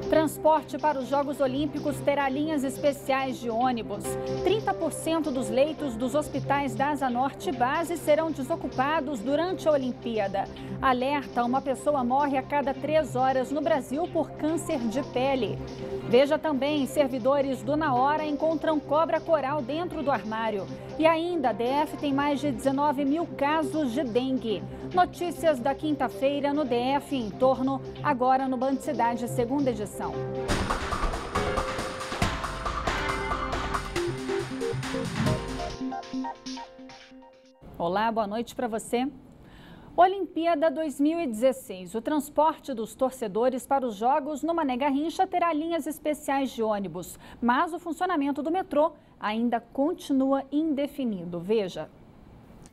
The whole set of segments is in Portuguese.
Transporte para os Jogos Olímpicos terá linhas especiais de ônibus. 30% dos leitos dos hospitais da Asa Norte Base serão desocupados durante a Olimpíada. Alerta: uma pessoa morre a cada 3 horas no Brasil por câncer de pele. Veja também: servidores do Na Hora encontram cobra coral dentro do armário. E ainda, a DF tem mais de 19 mil casos de dengue. Notícias da quinta-feira no DF e em torno, agora no Band Cidade, segunda edição. Olá, boa noite para você. Olimpíada 2016. O transporte dos torcedores para os Jogos no Mané Garrincha terá linhas especiais de ônibus, mas o funcionamento do metrô ainda continua indefinido. Veja.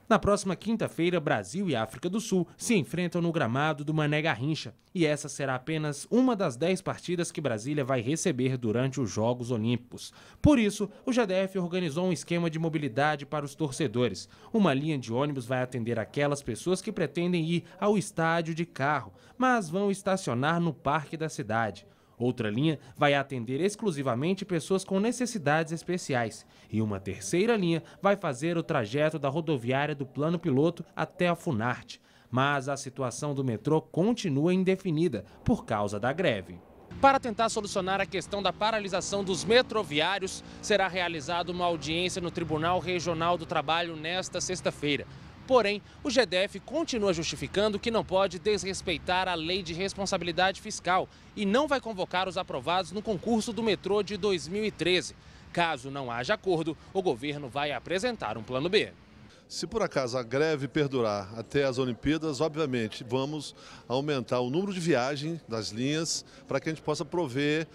Na próxima quinta-feira, Brasil e África do Sul se enfrentam no gramado do Mané Garrincha. E essa será apenas uma das 10 partidas que Brasília vai receber durante os Jogos Olímpicos. Por isso, o GDF organizou um esquema de mobilidade para os torcedores. Uma linha de ônibus vai atender aquelas pessoas que pretendem ir ao estádio de carro, mas vão estacionar no parque da cidade. Outra linha vai atender exclusivamente pessoas com necessidades especiais. E uma terceira linha vai fazer o trajeto da rodoviária do Plano Piloto até a Funarte. Mas a situação do metrô continua indefinida por causa da greve. Para tentar solucionar a questão da paralisação dos metroviários, será realizada uma audiência no Tribunal Regional do Trabalho nesta sexta-feira. Porém, o GDF continua justificando que não pode desrespeitar a lei de responsabilidade fiscal e não vai convocar os aprovados no concurso do metrô de 2013. Caso não haja acordo, o governo vai apresentar um plano B. Se por acaso a greve perdurar até as Olimpíadas, obviamente vamos aumentar o número de viagens das linhas para que a gente possa prover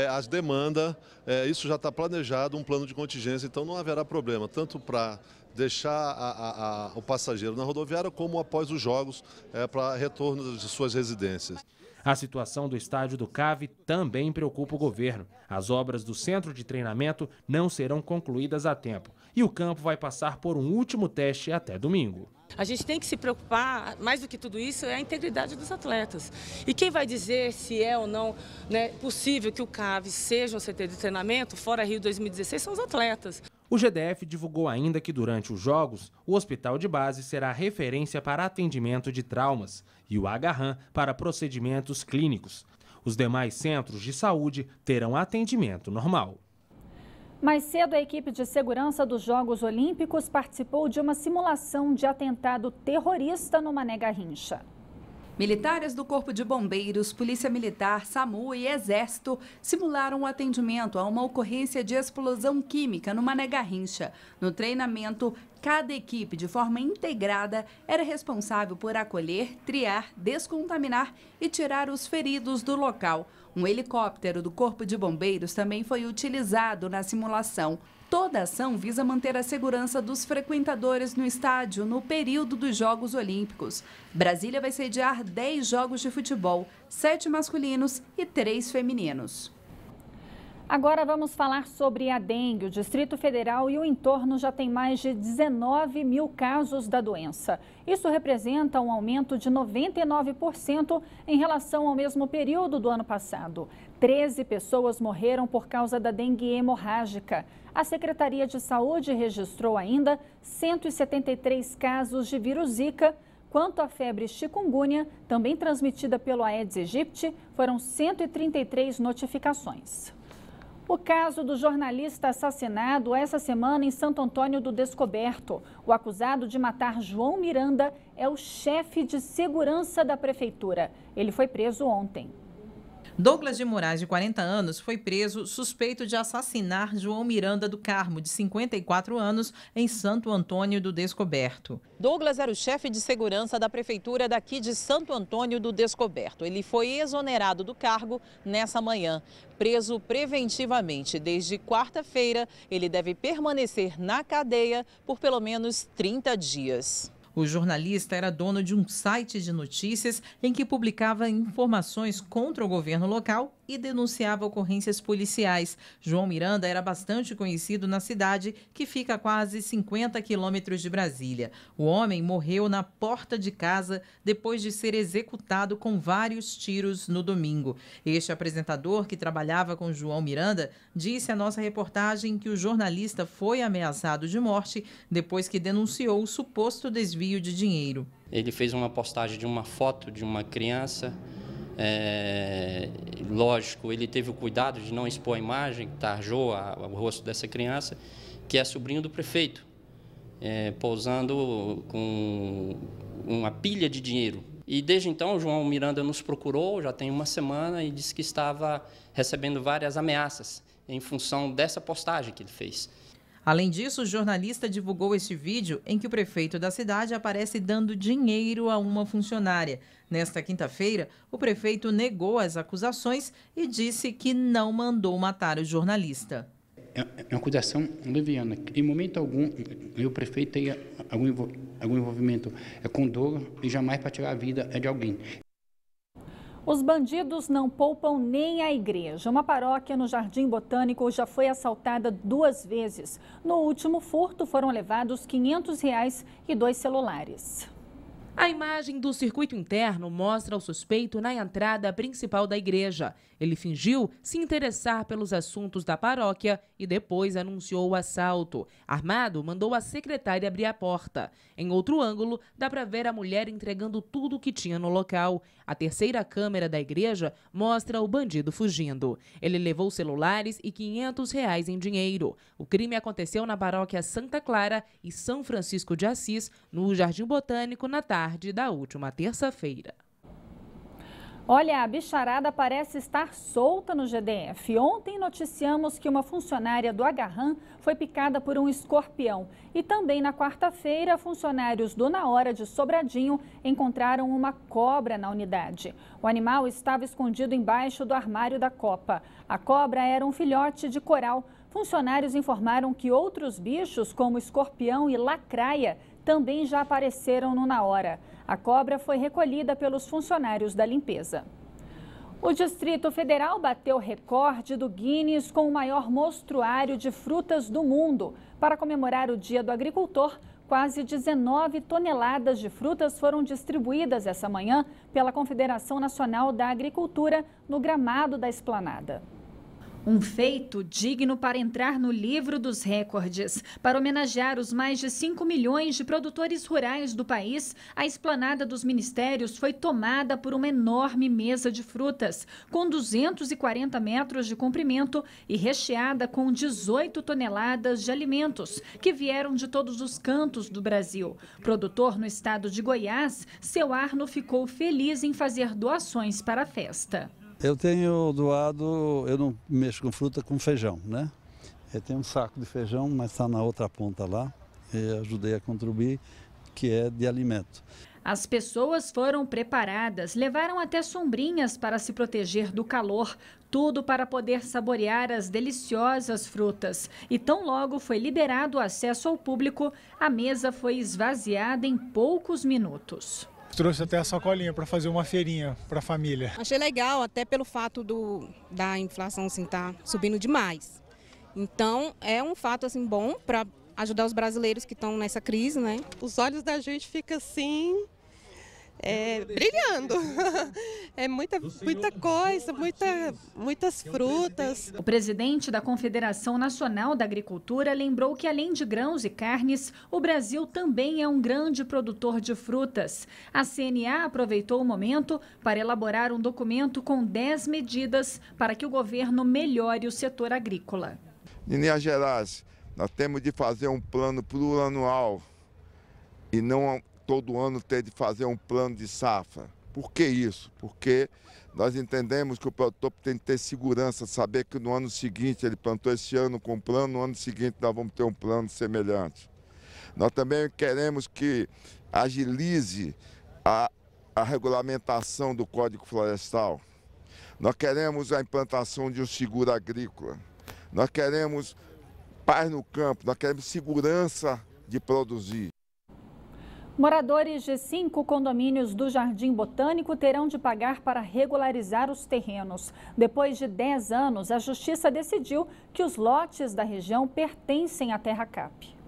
as demandas. Isso já está planejado, um plano de contingência, então não haverá problema, tanto para deixar o passageiro na rodoviária como após os Jogos para retorno de suas residências. A situação do estádio do CAV também preocupa o governo. As obras do centro de treinamento não serão concluídas a tempo e o campo vai passar por um último teste até domingo. A gente tem que se preocupar, mais do que tudo isso, é a integridade dos atletas. E quem vai dizer se é ou não, possível que o CAV seja um CT de treinamento, fora Rio 2016, são os atletas. O GDF divulgou ainda que durante os Jogos, o hospital de base será referência para atendimento de traumas e o Agarram para procedimentos clínicos. Os demais centros de saúde terão atendimento normal. Mais cedo, a equipe de segurança dos Jogos Olímpicos participou de uma simulação de atentado terrorista no Mané Garrincha. Militares do Corpo de Bombeiros, Polícia Militar, SAMU e Exército simularam o atendimento a uma ocorrência de explosão química no Mané Garrincha. No treinamento, cada equipe, de forma integrada, era responsável por acolher, triar, descontaminar e tirar os feridos do local. Um helicóptero do Corpo de Bombeiros também foi utilizado na simulação. Toda a ação visa manter a segurança dos frequentadores no estádio no período dos Jogos Olímpicos. Brasília vai sediar 10 jogos de futebol, 7 masculinos e 3 femininos. Agora vamos falar sobre a dengue. O Distrito Federal e o entorno já tem mais de 19 mil casos da doença. Isso representa um aumento de 99% em relação ao mesmo período do ano passado. 13 pessoas morreram por causa da dengue hemorrágica. A Secretaria de Saúde registrou ainda 173 casos de vírus Zika. Quanto à febre chikungunya, também transmitida pelo Aedes aegypti, foram 133 notificações. O caso do jornalista assassinado essa semana em Santo Antônio do Descoberto. O acusado de matar João Miranda é o chefe de segurança da prefeitura. Ele foi preso ontem. Douglas de Moraes, de 40 anos, foi preso suspeito de assassinar João Miranda do Carmo, de 54 anos, em Santo Antônio do Descoberto. Douglas era o chefe de segurança da prefeitura daqui de Santo Antônio do Descoberto. Ele foi exonerado do cargo nessa manhã. Preso preventivamente desde quarta-feira, ele deve permanecer na cadeia por pelo menos 30 dias. O jornalista era dono de um site de notícias em que publicava informações contra o governo local e denunciava ocorrências policiais. João Miranda era bastante conhecido na cidade, que fica a quase 50 quilômetros de Brasília. O homem morreu na porta de casa depois de ser executado com vários tiros no domingo. Este apresentador, que trabalhava com João Miranda, disse à nossa reportagem que o jornalista foi ameaçado de morte depois que denunciou o suposto desvio de dinheiro. Ele fez uma postagem de uma foto de uma criança. Lógico, ele teve o cuidado de não expor a imagem, tarjou o rosto dessa criança, que é sobrinho do prefeito, posando com uma pilha de dinheiro. E desde então o João Miranda nos procurou, já tem uma semana, e disse que estava recebendo várias ameaças em função dessa postagem que ele fez. Além disso, o jornalista divulgou este vídeo em que o prefeito da cidade aparece dando dinheiro a uma funcionária. Nesta quinta-feira, o prefeito negou as acusações e disse que não mandou matar o jornalista. É uma acusação leviana. Em momento algum, o prefeito tem algum envolvimento com dolo e jamais para tirar a vida de alguém. Os bandidos não poupam nem a igreja. Uma paróquia no Jardim Botânico já foi assaltada 2 vezes. No último furto foram levados R$500 e 2 celulares. A imagem do circuito interno mostra o suspeito na entrada principal da igreja. Ele fingiu se interessar pelos assuntos da paróquia e depois anunciou o assalto. Armado, mandou a secretária abrir a porta. Em outro ângulo, dá para ver a mulher entregando tudo o que tinha no local. A terceira câmera da igreja mostra o bandido fugindo. Ele levou celulares e R$500 em dinheiro. O crime aconteceu na paróquia Santa Clara e São Francisco de Assis, no Jardim Botânico, na tarde da última terça-feira. Olha, a bicharada parece estar solta no GDF. Ontem noticiamos que uma funcionária do Agarram foi picada por um escorpião. E também na quarta-feira, funcionários do Na Hora de Sobradinho encontraram uma cobra na unidade. O animal estava escondido embaixo do armário da copa. A cobra era um filhote de coral. Funcionários informaram que outros bichos, como escorpião e lacraia, também já apareceram no Na Hora. A cobra foi recolhida pelos funcionários da limpeza. O Distrito Federal bateu recorde do Guinness com o maior mostruário de frutas do mundo. Para comemorar o Dia do Agricultor, quase 19 toneladas de frutas foram distribuídas essa manhã pela Confederação Nacional da Agricultura no gramado da Esplanada. Um feito digno para entrar no livro dos recordes. Para homenagear os mais de 5 milhões de produtores rurais do país, a esplanada dos ministérios foi tomada por uma enorme mesa de frutas, com 240 metros de comprimento e recheada com 18 toneladas de alimentos, que vieram de todos os cantos do Brasil. Produtor no estado de Goiás, seu Arno ficou feliz em fazer doações para a festa. Eu tenho doado, eu não mexo com fruta, com feijão, né? Eu tenho um saco de feijão, mas está na outra ponta lá, e ajudei a contribuir, que é de alimento. As pessoas foram preparadas, levaram até sombrinhas para se proteger do calor, tudo para poder saborear as deliciosas frutas. E tão logo foi liberado o acesso ao público, a mesa foi esvaziada em poucos minutos. Trouxe até a sacolinha para fazer uma feirinha para a família. Achei legal, até pelo fato da inflação assim, tá subindo demais. Então é um fato assim, bom para ajudar os brasileiros que estão nessa crise, né? Os olhos da gente ficam assim, brilhando. É muita coisa, muitas frutas. O presidente da Confederação Nacional da Agricultura lembrou que, além de grãos e carnes, o Brasil também é um grande produtor de frutas. A CNA aproveitou o momento para elaborar um documento com 10 medidas para que o governo melhore o setor agrícola. Em Minas Gerais, nós temos de fazer um plano plurianual e não todo ano ter de fazer um plano de safra. Por que isso? Porque nós entendemos que o produtor tem que ter segurança, saber que no ano seguinte ele plantou esse ano com um plano, no ano seguinte nós vamos ter um plano semelhante. Nós também queremos que agilize a regulamentação do Código Florestal. Nós queremos a implantação de um seguro agrícola. Nós queremos paz no campo, nós queremos segurança de produzir. Moradores de 5 condomínios do Jardim Botânico terão de pagar para regularizar os terrenos. Depois de 10 anos, a Justiça decidiu que os lotes da região pertencem à Terracap.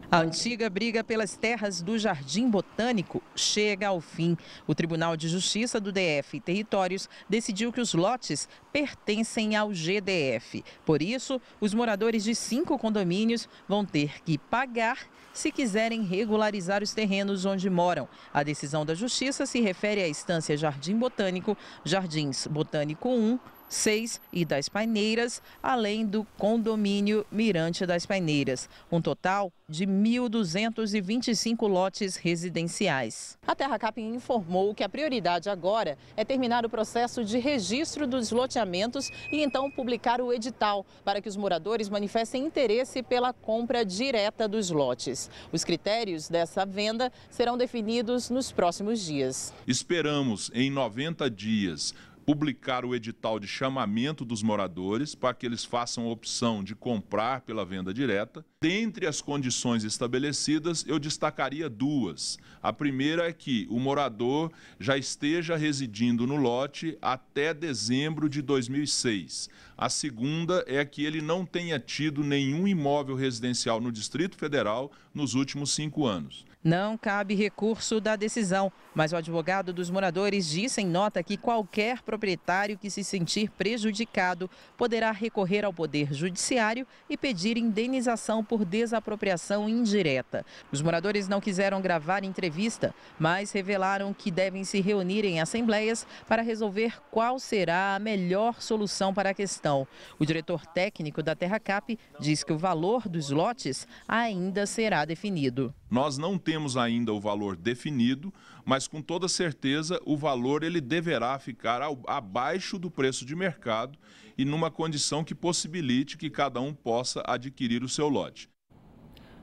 A antiga briga pelas terras do Jardim Botânico chega ao fim. O Tribunal de Justiça do DF e Territórios decidiu que os lotes pertencem ao GDF. Por isso, os moradores de 5 condomínios vão ter que pagar se quiserem regularizar os terrenos onde moram. A decisão da Justiça se refere à estância Jardim Botânico, Jardins Botânico 1, 6 e das Paineiras, além do condomínio Mirante das Paineiras. Um total de 1.225 lotes residenciais. A Terracap informou que a prioridade agora é terminar o processo de registro dos loteamentos e então publicar o edital para que os moradores manifestem interesse pela compra direta dos lotes. Os critérios dessa venda serão definidos nos próximos dias. Esperamos em 90 dias publicar o edital de chamamento dos moradores para que eles façam a opção de comprar pela venda direta. Dentre as condições estabelecidas, eu destacaria 2. A primeira é que o morador já esteja residindo no lote até dezembro de 2006. A segunda é que ele não tenha tido nenhum imóvel residencial no Distrito Federal nos últimos 5 anos. Não cabe recurso da decisão, mas o advogado dos moradores disse em nota que qualquer proprietário que se sentir prejudicado poderá recorrer ao Poder Judiciário e pedir indenização por desapropriação indireta. Os moradores não quiseram gravar entrevista, mas revelaram que devem se reunir em assembleias para resolver qual será a melhor solução para a questão. O diretor técnico da Terracap diz que o valor dos lotes ainda será definido. Nós não temos ainda o valor definido, mas com toda certeza o valor ele deverá ficar abaixo do preço de mercado e numa condição que possibilite que cada um possa adquirir o seu lote.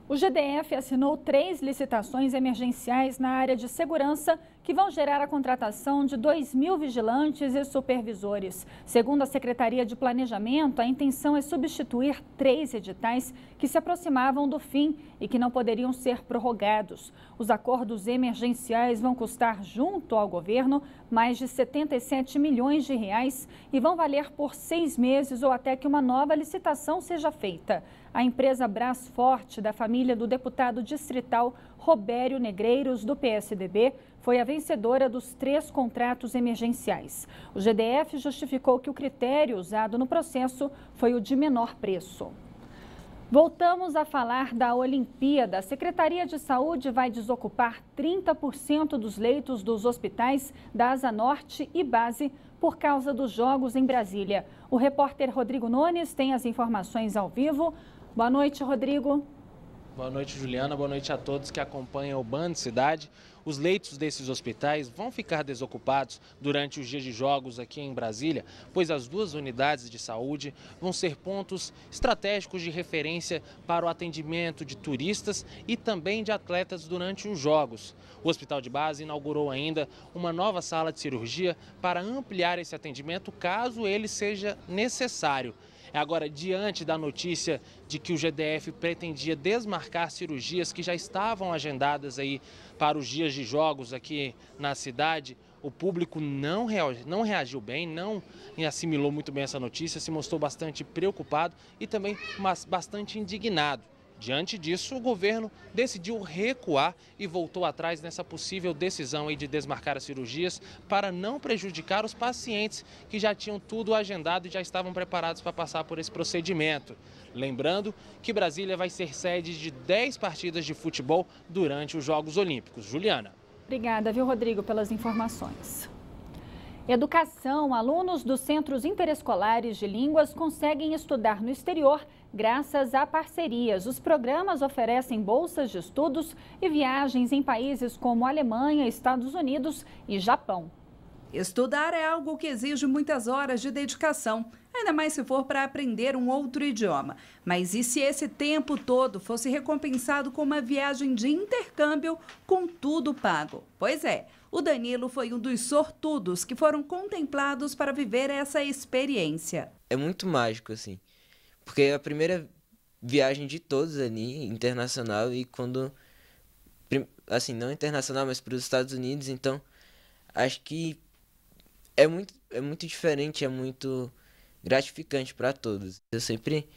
O GDF assinou 3 licitações emergenciais na área de segurança que vão gerar a contratação de 2.000 vigilantes e supervisores. Segundo a Secretaria de Planejamento, a intenção é substituir 3 editais que se aproximavam do fim e que não poderiam ser prorrogados. Os acordos emergenciais vão custar, junto ao governo, mais de 77 milhões de reais e vão valer por 6 meses ou até que uma nova licitação seja feita. A empresa Brasforte, da família do deputado distrital Robério Negreiros, do PSDB, foi a vencedora dos 3 contratos emergenciais. O GDF justificou que o critério usado no processo foi o de menor preço. Voltamos a falar da Olimpíada. A Secretaria de Saúde vai desocupar 30% dos leitos dos hospitais da Asa Norte e Base por causa dos Jogos em Brasília. O repórter Rodrigo Nunes tem as informações ao vivo. Boa noite, Rodrigo. Boa noite, Juliana. Boa noite a todos que acompanham o Band Cidade. Os leitos desses hospitais vão ficar desocupados durante os dias de jogos aqui em Brasília, pois as 2 unidades de saúde vão ser pontos estratégicos de referência para o atendimento de turistas e também de atletas durante os jogos. O Hospital de Base inaugurou ainda uma nova sala de cirurgia para ampliar esse atendimento caso ele seja necessário. Agora, diante da notícia de que o GDF pretendia desmarcar cirurgias que já estavam agendadas aí para os dias de jogos aqui na cidade, o público não reagiu bem, não assimilou muito bem essa notícia, se mostrou bastante preocupado e também bastante indignado. Diante disso, o governo decidiu recuar e voltou atrás nessa possível decisão aí de desmarcar as cirurgias para não prejudicar os pacientes que já tinham tudo agendado e já estavam preparados para passar por esse procedimento. Lembrando que Brasília vai ser sede de 10 partidas de futebol durante os Jogos Olímpicos. Juliana. Obrigada, viu, Rodrigo, pelas informações. Educação. Alunos dos centros interescolares de línguas conseguem estudar no exterior graças a parcerias. Os programas oferecem bolsas de estudos e viagens em países como Alemanha, Estados Unidos e Japão. Estudar é algo que exige muitas horas de dedicação, ainda mais se for para aprender um outro idioma. Mas e se esse tempo todo fosse recompensado com uma viagem de intercâmbio com tudo pago? Pois é, o Danilo foi um dos sortudos que foram contemplados para viver essa experiência. É muito mágico, assim, porque é a primeira viagem de todos ali, internacional, e quando assim, não internacional, mas para os Estados Unidos, então acho que é muito diferente, é muito gratificante para todos. Eu sempre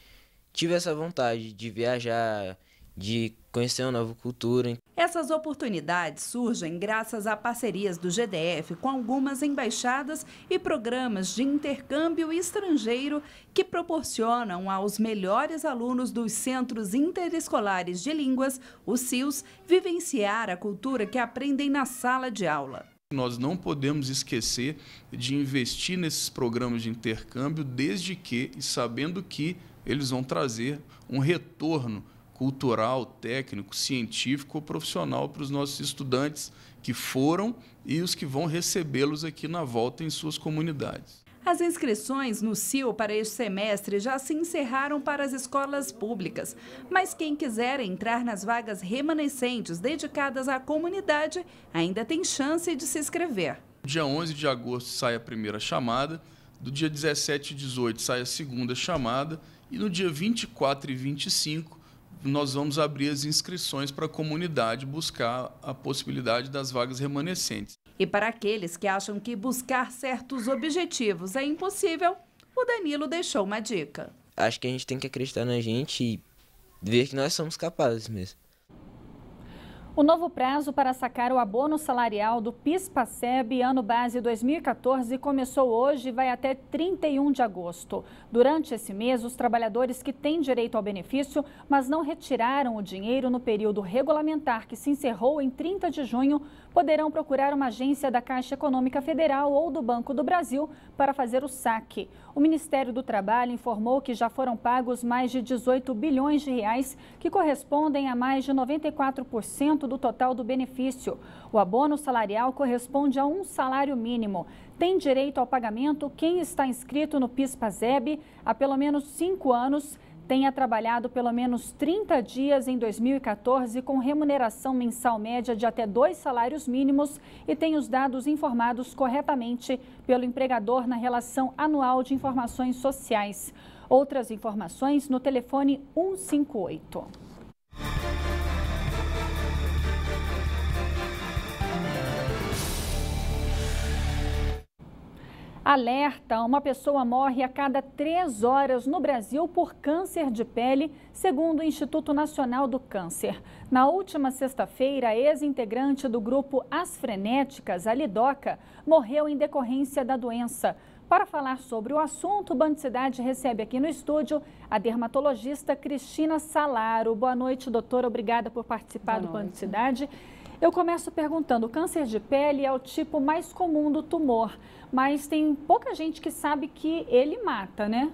tive essa vontade de viajar, de conhecer uma nova cultura. Essas oportunidades surgem graças a parcerias do GDF com algumas embaixadas e programas de intercâmbio estrangeiro que proporcionam aos melhores alunos dos Centros Interescolares de Línguas, os CILs, vivenciar a cultura que aprendem na sala de aula. Nós não podemos esquecer de investir nesses programas de intercâmbio, desde que e sabendo que eles vão trazer um retorno cultural, técnico, científico ou profissional para os nossos estudantes que foram e os que vão recebê-los aqui na volta em suas comunidades. As inscrições no CIL para este semestre já se encerraram para as escolas públicas, mas quem quiser entrar nas vagas remanescentes dedicadas à comunidade ainda tem chance de se inscrever. Dia 11 de agosto sai a primeira chamada, do dia 17 e 18 sai a segunda chamada e no dia 24 e 25 nós vamos abrir as inscrições para a comunidade buscar a possibilidade das vagas remanescentes. E para aqueles que acham que buscar certos objetivos é impossível, o Danilo deixou uma dica. Acho que a gente tem que acreditar na gente e ver que nós somos capazes mesmo. O novo prazo para sacar o abono salarial do PIS/PASEB ano base 2014 começou hoje e vai até 31 de agosto. Durante esse mês, os trabalhadores que têm direito ao benefício, mas não retiraram o dinheiro no período regulamentar que se encerrou em 30 de junho, poderão procurar uma agência da Caixa Econômica Federal ou do Banco do Brasil para fazer o saque. O Ministério do Trabalho informou que já foram pagos mais de 18 bilhões de reais, que correspondem a mais de 94% do total do benefício. O abono salarial corresponde a um salário mínimo. Tem direito ao pagamento quem está inscrito no PIS/PASEB há pelo menos 5 anos, tenha trabalhado pelo menos 30 dias em 2014 com remuneração mensal média de até 2 salários mínimos e tem os dados informados corretamente pelo empregador na relação anual de informações sociais. Outras informações no telefone 158. Alerta: uma pessoa morre a cada 3 horas no Brasil por câncer de pele, segundo o Instituto Nacional do Câncer. Na última sexta-feira, a ex-integrante do grupo As Frenéticas, a Lidoca, morreu em decorrência da doença. Para falar sobre o assunto, o Band Cidade recebe aqui no estúdio a dermatologista Cristina Salaro. Boa noite, doutora. Obrigada por participar do Band Cidade. Eu começo perguntando: o câncer de pele é o tipo mais comum do tumor, mas tem pouca gente que sabe que ele mata, né?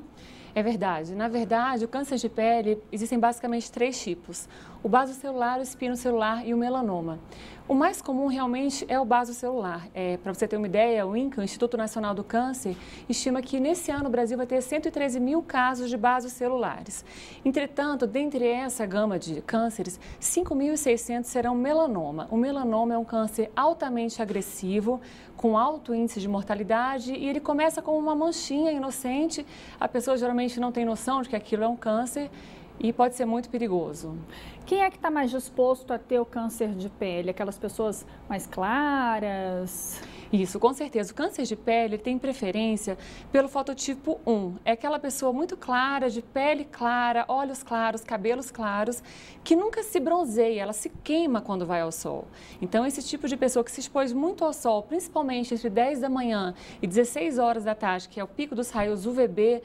É verdade. Na verdade, o câncer de pele, existem basicamente 3 tipos: o basocelular, o espinocelular e o melanoma. O mais comum realmente é o basocelular. Para você ter uma ideia, o INCA, o Instituto Nacional do Câncer, estima que nesse ano o Brasil vai ter 113 mil casos de basocelulares. Entretanto, dentre essa gama de cânceres, 5.600 serão melanoma. O melanoma é um câncer altamente agressivo, com alto índice de mortalidade, e ele começa como uma manchinha inocente. A pessoa geralmente não tem noção de que aquilo é um câncer e pode ser muito perigoso. Quem é que está mais disposto a ter o câncer de pele? Aquelas pessoas mais claras? Isso, com certeza. O câncer de pele tem preferência pelo fototipo 1. É aquela pessoa muito clara, de pele clara, olhos claros, cabelos claros, que nunca se bronzeia, ela se queima quando vai ao sol. Então, esse tipo de pessoa que se expôs muito ao sol, principalmente entre 10 da manhã e 16 horas da tarde, que é o pico dos raios UVB,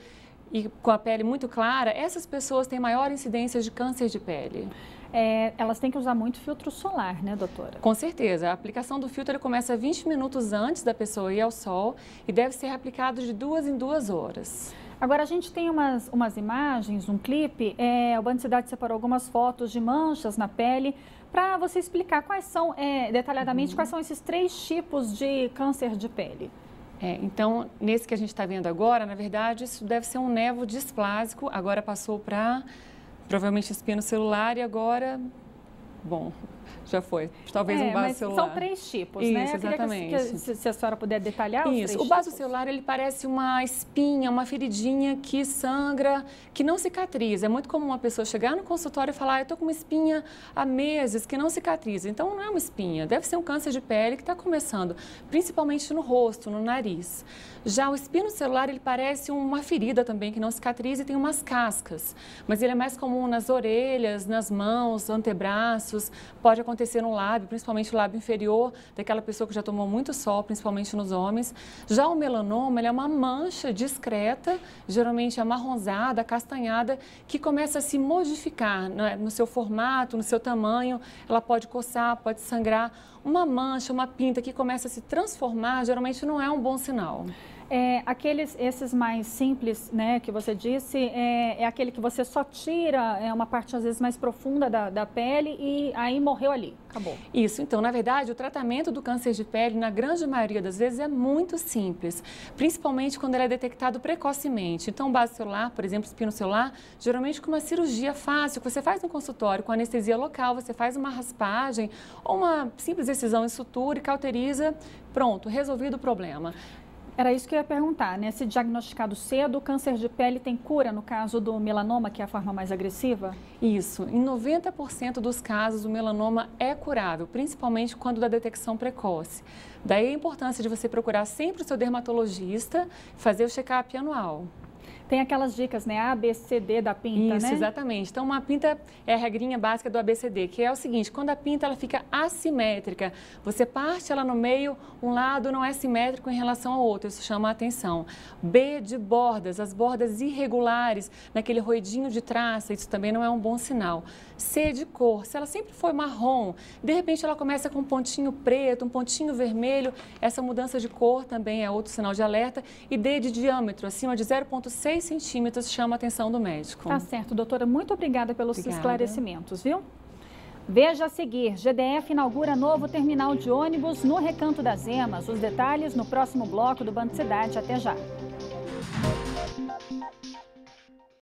e com a pele muito clara, essas pessoas têm maior incidência de câncer de pele. Elas têm que usar muito filtro solar, né, doutora? Com certeza. A aplicação do filtro começa 20 minutos antes da pessoa ir ao sol e deve ser aplicado de 2 em 2 horas. Agora, a gente tem umas imagens, um clipe, o Band Cidade separou algumas fotos de manchas na pele, para você explicar quais são, detalhadamente, quais são esses 3 tipos de câncer de pele. Então, nesse que a gente está vendo agora, na verdade, isso deve ser um névoa displásico, agora passou para provavelmente espinocelular e agora, bom, Já foi. Talvez um vaso celular. São 3 tipos, isso, né? Exatamente. Se a senhora puder detalhar os 3 Isso. tipos. O vaso celular, ele parece uma espinha, uma feridinha que sangra, que não cicatriza. É muito comum uma pessoa chegar no consultório e falar, eu estou com uma espinha há meses que não cicatriza. Então, não é uma espinha, deve ser um câncer de pele que está começando, principalmente no rosto, no nariz. Já o espino celular, ele parece uma ferida também que não cicatriza e tem umas cascas, mas ele é mais comum nas orelhas, nas mãos, antebraços, pode acontecer no lábio, principalmente o lábio inferior, daquela pessoa que já tomou muito sol, principalmente nos homens. Já o melanoma, ele é uma mancha discreta, geralmente amarronzada, acastanhada, que começa a se modificar, né, no seu formato, no seu tamanho, ela pode coçar, pode sangrar. Uma mancha, uma pinta que começa a se transformar, geralmente não é um bom sinal. Esses mais simples, né, que você disse, é aquele que você só tira uma parte às vezes mais profunda da pele e aí morreu ali, acabou. Isso, então, na verdade, o tratamento do câncer de pele, na grande maioria das vezes, é muito simples, principalmente quando ele é detectado precocemente. Então, base celular, por exemplo, espino celular, geralmente com uma cirurgia fácil, que você faz no consultório com anestesia local, você faz uma raspagem ou uma simples excisão em sutura e cauteriza, pronto, resolvido o problema. Era isso que eu ia perguntar, né? Se diagnosticado cedo, o câncer de pele tem cura no caso do melanoma, que é a forma mais agressiva? Isso. Em 90% dos casos, o melanoma é curável, principalmente quando da detecção precoce. Daí a importância de você procurar sempre o seu dermatologista, fazer o check-up anual. Tem aquelas dicas, né? A, B, C, D da pinta, Isso, né? Exatamente. Então, uma pinta é a regrinha básica do ABCD, que é o seguinte, quando a pinta ela fica assimétrica, você parte ela no meio, um lado não é simétrico em relação ao outro, isso chama a atenção. B, de bordas, as bordas irregulares, naquele roidinho de traça, isso também não é um bom sinal. C, de cor, se ela sempre foi marrom, de repente ela começa com um pontinho preto, um pontinho vermelho, essa mudança de cor também é outro sinal de alerta. E D, de diâmetro, acima de 0,6 centímetros, chama a atenção do médico. Tá certo, doutora. Muito obrigada pelos esclarecimentos, viu? Veja a seguir, GDF inaugura novo terminal de ônibus no Recanto das Emas. Os detalhes no próximo bloco do Band Cidade. Até já.